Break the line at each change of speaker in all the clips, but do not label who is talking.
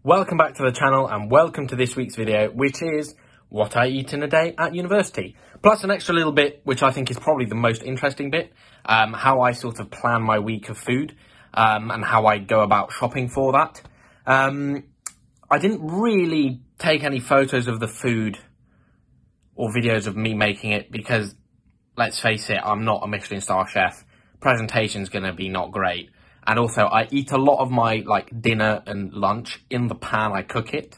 Welcome back to the channel and welcome to this week's video, which is what I eat in a day at university. Plus an extra little bit, which I think is probably the most interesting bit, how I sort of plan my week of food and how I go about shopping for that. I didn't really take any photos of the food or videos of me making it because, let's face it, I'm not a Michelin star chef. Presentation's going to be not great. And also, I eat a lot of my, dinner and lunch in the pan I cook it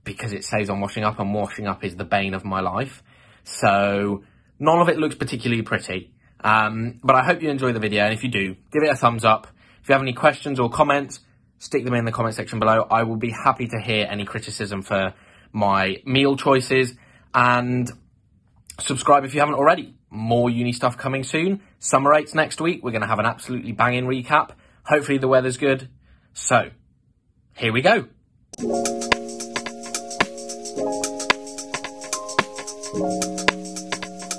because it saves on washing up, and washing up is the bane of my life. So, none of it looks particularly pretty. But I hope you enjoy the video, and if you do, give it a thumbs up. If you have any questions or comments, stick them in the comment section below. I will be happy to hear any criticism for my meal choices, and subscribe if you haven't already. More uni stuff coming soon. Summer VIIIs next week. We're going to have an absolutely banging recap. Hopefully the weather's good. So, here we go.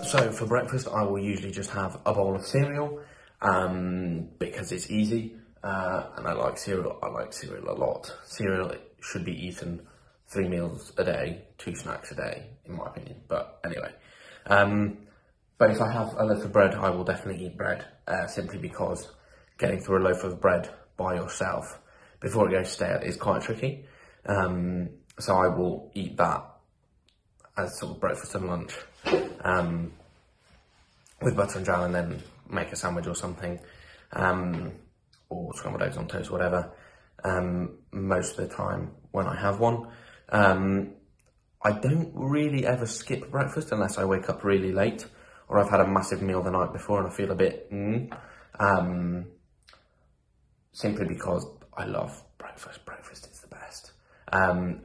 So, for breakfast, I will usually just have a bowl of cereal, because it's easy, and I like cereal. I like cereal a lot. Cereal should be eaten 3 meals a day, 2 snacks a day, in my opinion. But anyway, but if I have a loaf of bread, I will definitely eat bread, simply because getting through a loaf of bread by yourself before it goes stale is quite tricky. So I will eat that as sort of breakfast and lunch, with butter and jam, and then make a sandwich or something, or scrambled eggs on toast, whatever, most of the time when I have one. I don't really ever skip breakfast unless I wake up really late, or I've had a massive meal the night before and I feel a bit, simply because I love breakfast. Breakfast is the best.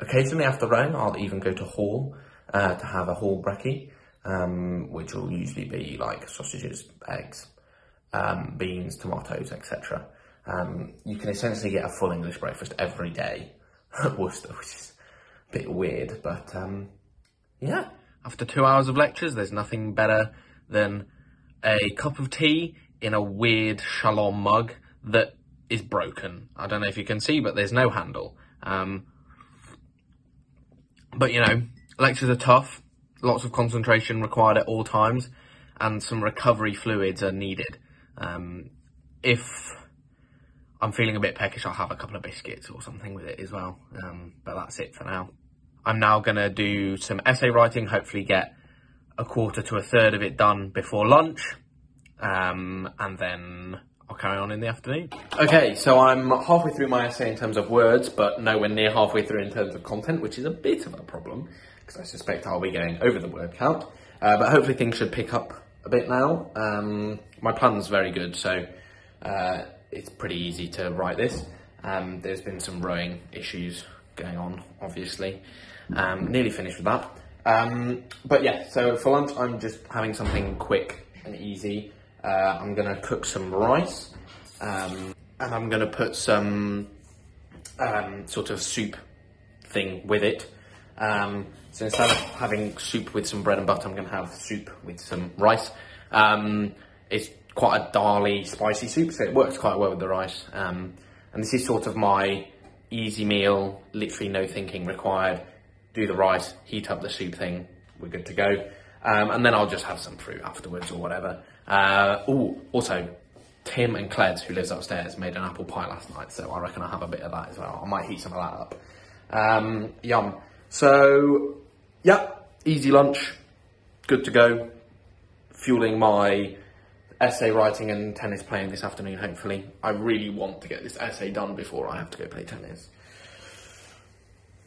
Occasionally after rain, I'll even go to Hall to have a Hall brekkie, which will usually be like sausages, eggs, beans, tomatoes, etc. You can essentially get a full English breakfast every day at Worcester, which is a bit weird, but yeah. After 2 hours of lectures, there's nothing better than a cup of tea in a weird shalom mug that is broken. I don't know if you can see, but there's no handle. But you know, lectures are tough, lots of concentration required at all times, and some recovery fluids are needed. If I'm feeling a bit peckish, I'll have a couple of biscuits or something with it as well. But that's it for now. I'm now going to do some essay writing, hopefully get a quarter to a third of it done before lunch, and then I'll carry on in the afternoon. Okay, so I'm halfway through my essay in terms of words, but nowhere near halfway through in terms of content, which is a bit of a problem, because I suspect I'll be going over the word count. But hopefully things should pick up a bit now. My plan's very good, so it's pretty easy to write this. There's been some rowing issues going on, obviously. Nearly finished with that. But yeah, so for lunch, I'm just having something quick and easy. I'm going to cook some rice, and I'm going to put some sort of soup thing with it. So instead of having soup with some bread and butter, I'm going to have soup with some rice. It's quite a dal-y, spicy soup, so it works quite well with the rice. And this is sort of my easy meal, literally no thinking required. Do the rice, heat up the soup thing, we're good to go. And then I'll just have some fruit afterwards or whatever. Also, Tim and Cleds, who lives upstairs, made an apple pie last night, so I reckon I'll have a bit of that as well. I might heat some of that up. Yum. So, yeah, easy lunch, good to go. Fueling my essay writing and tennis playing this afternoon, hopefully. I really want to get this essay done before I have to go play tennis.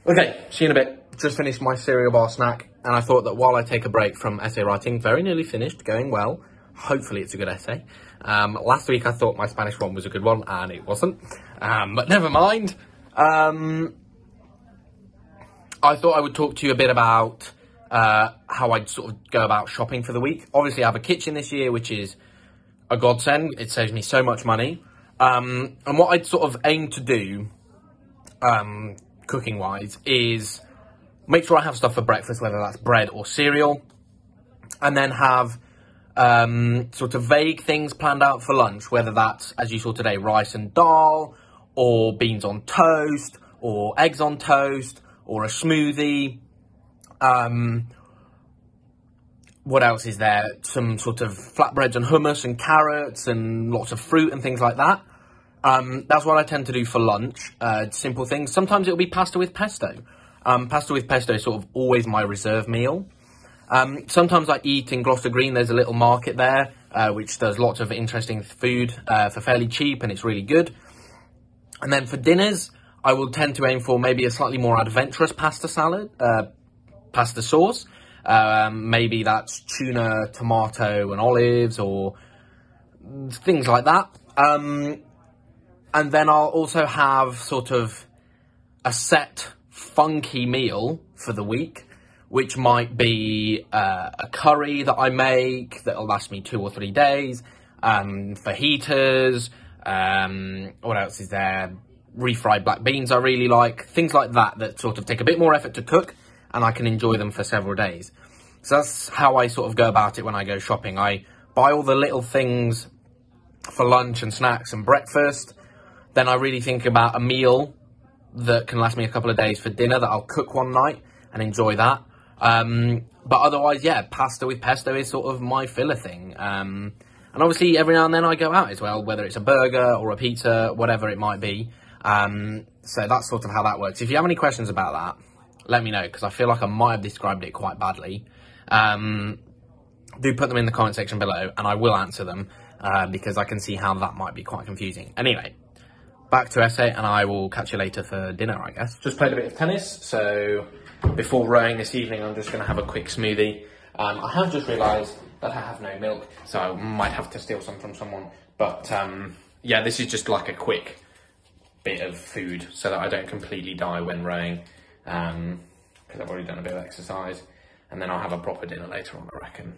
Okay, see you in a bit. Just finished my cereal bar snack, and I thought that while I take a break from essay writing, very nearly finished, going well. Hopefully it's a good essay. Last week I thought my Spanish one was a good one, and it wasn't. But never mind. I thought I would talk to you a bit about how I'd sort of go about shopping for the week. Obviously I have a kitchen this year, which is a godsend. It saves me so much money. And what I'd sort of aim to do, cooking-wise, is make sure I have stuff for breakfast, whether that's bread or cereal, and then have sort of vague things planned out for lunch, whether that's, as you saw today, rice and dal, or beans on toast, or eggs on toast, or a smoothie. What else is there? Some sort of flatbreads and hummus and carrots and lots of fruit and things like that. That's what I tend to do for lunch. Simple things. Sometimes it'll be pasta with pesto. Pasta with pesto is sort of always my reserve meal. Sometimes I eat in Gloucester Green. There's a little market there, which does lots of interesting food for fairly cheap, and it's really good. And then for dinners, I will tend to aim for maybe a slightly more adventurous pasta salad, pasta sauce. Maybe that's tuna, tomato and olives, or things like that. And then I'll also have sort of a set funky meal for the week, which might be a curry that I make that'll last me 2 or 3 days, fajitas, what else is there? Refried black beans I really like, things like that that sort of take a bit more effort to cook, and I can enjoy them for several days. So that's how I sort of go about it when I go shopping. I buy all the little things for lunch and snacks and breakfast. Then I really think about a meal that can last me a couple of days for dinner that I'll cook one night and enjoy that. But otherwise, yeah, pasta with pesto is sort of my filler thing. And obviously every now and then I go out as well, whether it's a burger or a pizza, whatever it might be. So that's sort of how that works. If you have any questions about that, let me know, because I feel like I might have described it quite badly. Do put them in the comment section below and I will answer them, because I can see how that might be quite confusing. Anyway, back to essay, and I will catch you later for dinner, I guess. Just played a bit of tennis, so before rowing this evening, I'm just going to have a quick smoothie. I have just realised that I have no milk, so I might have to steal some from someone. But yeah, this is just like a quick bit of food so that I don't completely die when rowing, because I've already done a bit of exercise. And then I'll have a proper dinner later on, I reckon.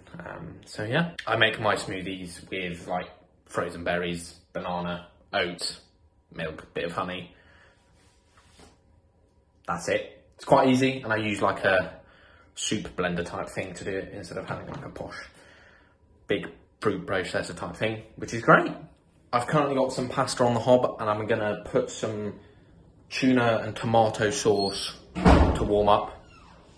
So yeah, I make my smoothies with like frozen berries, banana, oats, milk, bit of honey. That's it. It's quite easy, and I use like a soup blender type thing to do it instead of having like a posh big fruit processor type thing, which is great. I've currently got some pasta on the hob, and I'm gonna put some tuna and tomato sauce to warm up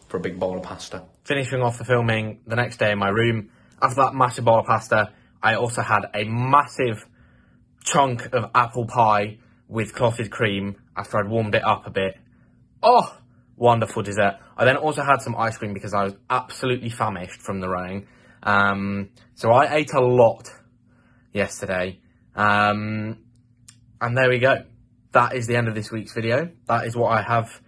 for a big bowl of pasta. Finishing off the filming the next day in my room. After that massive bowl of pasta, I also had a massive chunk of apple pie with clotted cream after I'd warmed it up a bit. Oh, wonderful dessert. I then also had some ice cream because I was absolutely famished from the rowing. So I ate a lot yesterday. And there we go. That is the end of this week's video. That is what I have.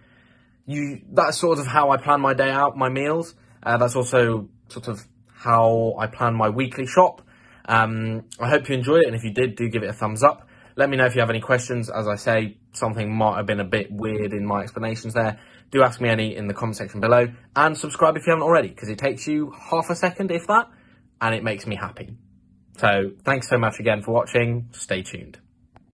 That's sort of how I plan my day out, my meals. That's also sort of how I plan my weekly shop. I hope you enjoyed it, and if you did, do give it a thumbs up. Let me know if you have any questions. As I say, something might have been a bit weird in my explanations there. Do ask me any in the comment section below, and subscribe if you haven't already, because it takes you half a second, if that, and it makes me happy. So thanks so much again for watching. Stay tuned.